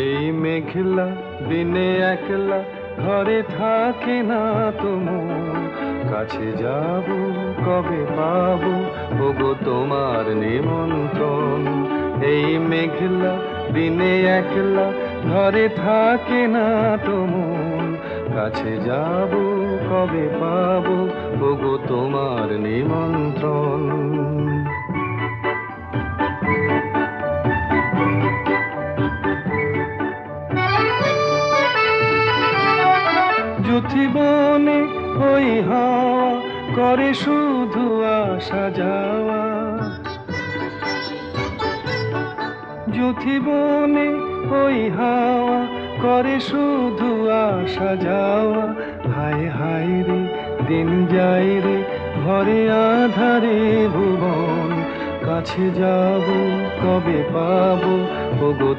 এই মেঘলা দিনে একলা ঘরে থাকে না তোমার, কাছে যাব কবে পাবো ওগো তোমার নিমন্ত্রণ। এই মেঘলা দিনে একলা ঘরে থাকে না তোমার, কাছে যাব কবে পাবো ওগো তোমার নিমন্ত্রণ। যুথিবনে ওই হাওয়া করে শুধু আসা যাওয়া, যুথিবনে ওই হাওয়া করে শুধু আসা যাওয়া। হায় হায় রে দিন যায় রে ঘরে আধারে ভুবন, কাছে যাব কবে পাবো ওগো